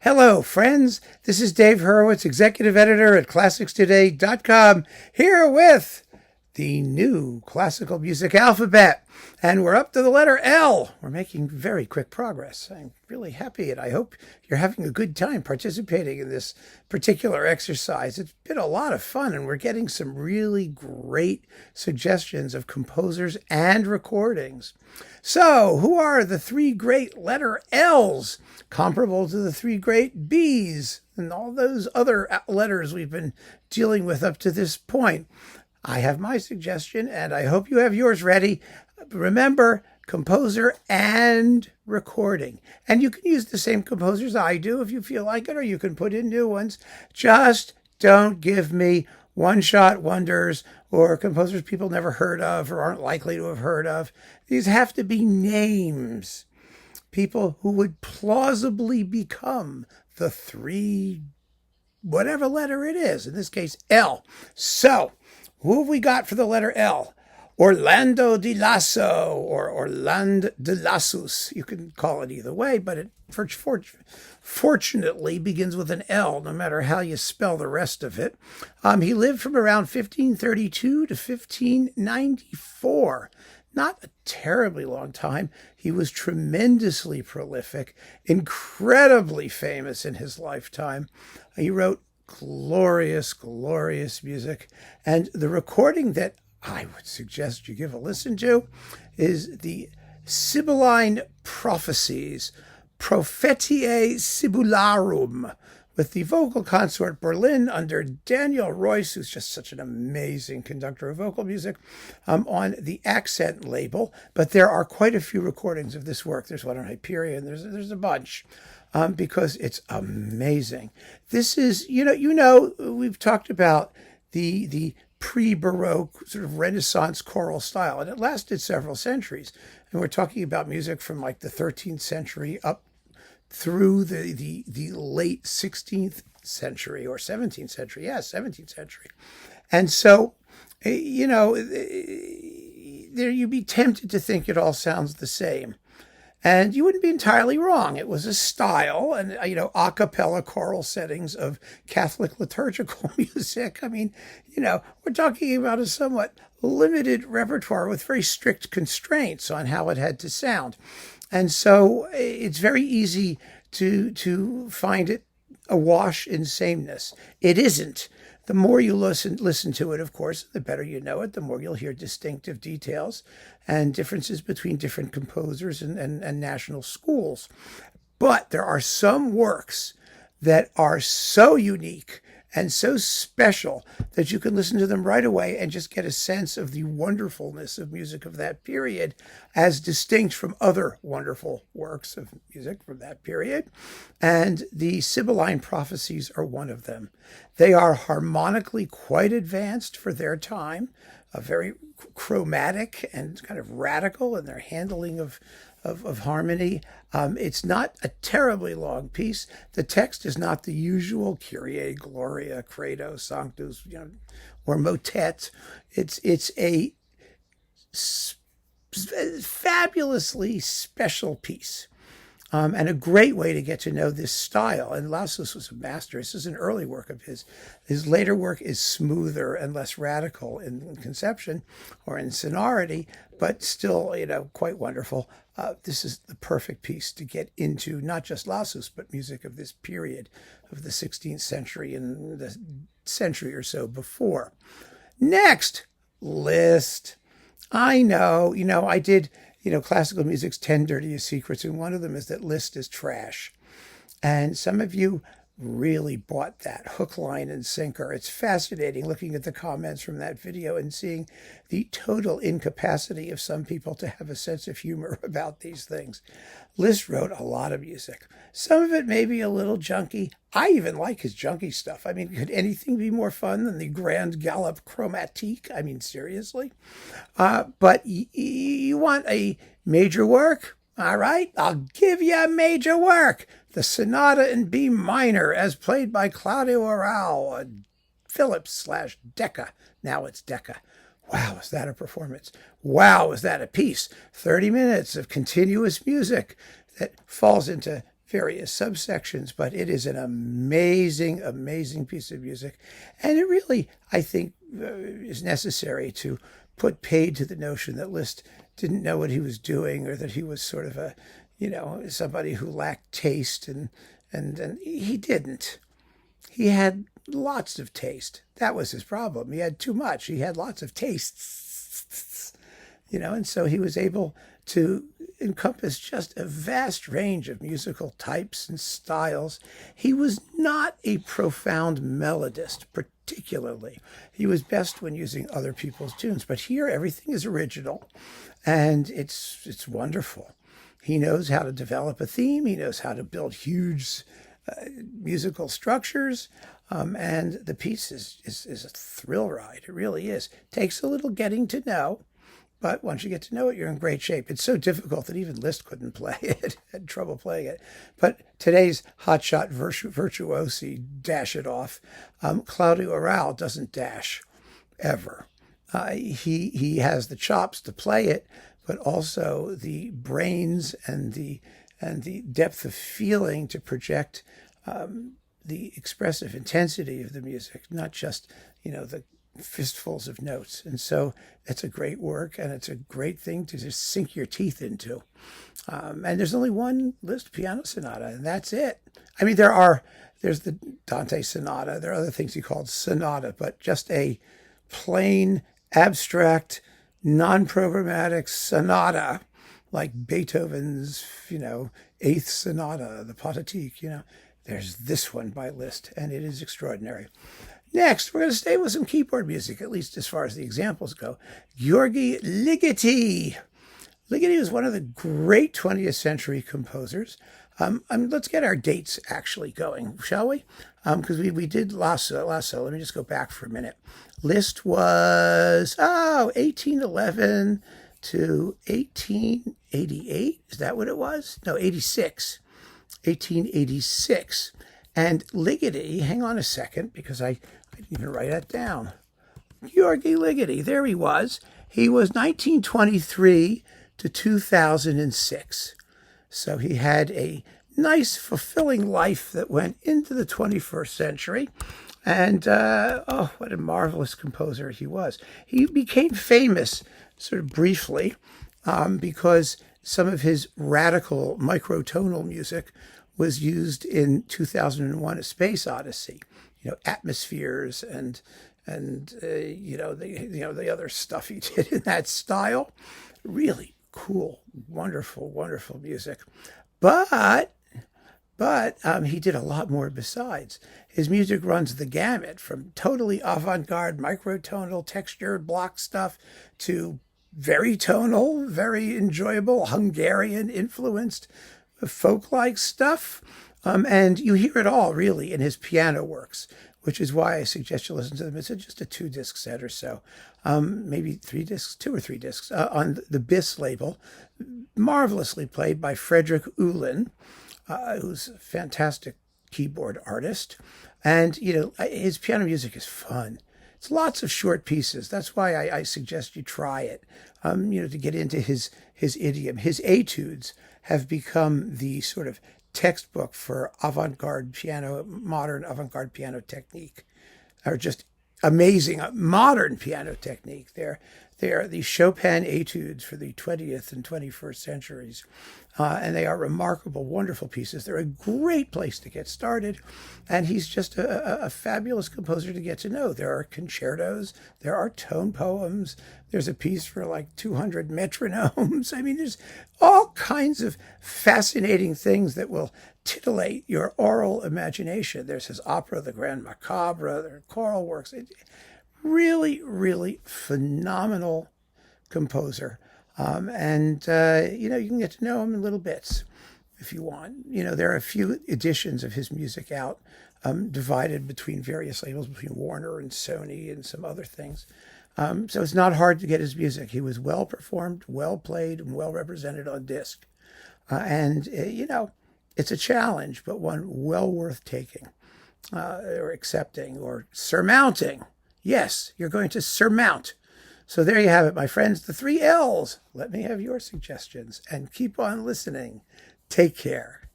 Hello, friends. This is Dave Hurwitz, executive editor at ClassicsToday.com, here with the new classical music alphabet. And we're up to the letter L. We're making very quick progress. I'm really happy, and I hope you're having a good time participating in this particular exercise. It's been a lot of fun, and we're getting some really great suggestions of composers and recordings. So, who are the three great letter L's, comparable to the three great B's and all those other letters we've been dealing with up to this point? I have my suggestion, and I hope you have yours ready. Remember, composer and recording. And you can use the same composers I do if you feel like it, or you can put in new ones. Just don't give me one-shot wonders or composers people never heard of or aren't likely to have heard of. These have to be names. People who would plausibly become the three, whatever letter it is, in this case, L. So, who have we got for the letter L? Orlando di Lasso, or Orlande de Lassus. You can call it either way, but it fortunately begins with an L, no matter how you spell the rest of it. He lived from around 1532 to 1594. Not a terribly long time. He was tremendously prolific, incredibly famous in his lifetime. He wrote glorious, glorious music. And the recording that I would suggest you give a listen to is the Sibylline Prophecies, Prophetiae Sibyllarum, with the Vocalconsort Berlin under Daniel Royce, who's just such an amazing conductor of vocal music, on the Accent label. But there are quite a few recordings of this work. There's one on Hyperion, there's a bunch. Because it's amazing. This is, we've talked about the pre-Baroque sort of Renaissance choral style, and it lasted several centuries. And we're talking about music from like the 13th century up through the late 16th century or 17th century. Yeah, 17th century. And so, there you'd be tempted to think it all sounds the same. And you wouldn't be entirely wrong. It was a style and, a cappella choral settings of Catholic liturgical music. I mean, we're talking about a somewhat limited repertoire with very strict constraints on how it had to sound. And so it's very easy to find it awash in sameness. It isn't. The more you listen to it, of course, the better you know it, the more you'll hear distinctive details and differences between different composers and national schools. But there are some works that are so unique and so special that you can listen to them right away and just get a sense of the wonderfulness of music of that period as distinct from other wonderful works of music from that period. And the Sibylline Prophecies are one of them. They are harmonically quite advanced for their time, very chromatic and kind of radical in their handling of harmony. It's not a terribly long piece. The text is not the usual Kyrie, Gloria, Credo, Sanctus, or Motets. It's a fabulously special piece. And a great way to get to know this style. And Lassus was a master. This is an early work of his. His later work is smoother and less radical in conception or in sonority, but still, quite wonderful. This is the perfect piece to get into not just Lassus, but music of this period of the 16th century and the century or so before. Next, Liszt. I know, I did... classical music's 10 dirtiest secrets, and one of them is that Liszt is trash. And some of you really bought that hook, line, and sinker. It's fascinating looking at the comments from that video and seeing the total incapacity of some people to have a sense of humor about these things. Liszt wrote a lot of music. Some of it may be a little junky. I even like his junky stuff. I mean, could anything be more fun than the Grand Galop Chromatique? I mean, seriously. But you want a major work? All right, I'll give you a major work. The Sonata in B minor, as played by Claudio Arrau, Phillips/Decca. Now it's Decca. Wow, is that a performance? Wow, is that a piece? 30 minutes of continuous music that falls into various subsections, but it is an amazing, amazing piece of music. And it really, I think, is necessary to put paid to the notion that Liszt didn't know what he was doing, or that he was sort of a, somebody who lacked taste, and he didn't. He had lots of taste. That was his problem. He had too much. He had lots of tastes, and so he was able to encompass just a vast range of musical types and styles. He was not a profound melodist, particularly. He was best when using other people's tunes, but here everything is original, and it's wonderful. He knows how to develop a theme. He knows how to build huge musical structures, and the piece is a thrill ride. It really is. Takes a little getting to know, but once you get to know it, you're in great shape. It's so difficult that even Liszt couldn't play it, had trouble playing it. But today's hotshot virtuosi dash it off. Claudio Arrau doesn't dash, ever. He has the chops to play it, but also the brains and the depth of feeling to project the expressive intensity of the music, not just, the fistfuls of notes. And so it's a great work, and it's a great thing to just sink your teeth into. And there's only one Liszt piano sonata, and that's it. I mean, there's the Dante sonata. There are other things he called sonata, but just a plain, abstract, non-programmatic sonata, like Beethoven's, Eighth Sonata, the Prophetiae, there's this one by Liszt, and it is extraordinary. Next, we're going to stay with some keyboard music, at least as far as the examples go. György Ligeti. Ligeti was one of the great 20th century composers. Let's get our dates actually going, shall we? Because we did Lasso. Let me just go back for a minute. Liszt was, 1811 to 1888. Is that what it was? No, 86. 1886. And Ligeti, hang on a second, because I didn't even write that down. György Ligeti, there he was. He was 1923 to 2006. So he had a nice, fulfilling life that went into the 21st century. And, what a marvelous composer he was. He became famous sort of briefly because some of his radical microtonal music was used in 2001: A Space Odyssey. Atmospheres and the other stuff he did in that style. Really cool, wonderful, wonderful music. But he did a lot more besides. His music runs the gamut from totally avant-garde, microtonal, textured block stuff to very tonal, very enjoyable, Hungarian-influenced, folk-like stuff. And you hear it all, really, in his piano works, which is why I suggest you listen to them. It's just a 2-disc set or so, maybe 2 or 3 discs, on the BIS label, marvelously played by Fredrik Ullén, who's a fantastic keyboard artist. And, his piano music is fun. It's lots of short pieces. That's why I suggest you try it, to get into his idiom. His etudes have become the sort of textbook for avant-garde piano, modern avant-garde piano technique, or just amazing modern piano technique. They're the Chopin etudes for the 20th and 21st centuries, and they are remarkable, wonderful pieces. They're a great place to get started, and he's just a fabulous composer to get to know. There are concertos, there are tone poems, there's a piece for like 200 metronomes. I mean, there's all kinds of fascinating things that will titillate your oral imagination. There's his opera, The Grand Macabre, there are choral works. Really, really phenomenal composer. And you can get to know him in little bits if you want. There are a few editions of his music out, divided between various labels, between Warner and Sony and some other things. So it's not hard to get his music. He was well performed, well played, and well represented on disc. And it's a challenge, but one well worth taking, or accepting, or surmounting. Yes, you're going to surmount. So there you have it, my friends, the 3 L's. Let me have your suggestions and keep on listening. Take care.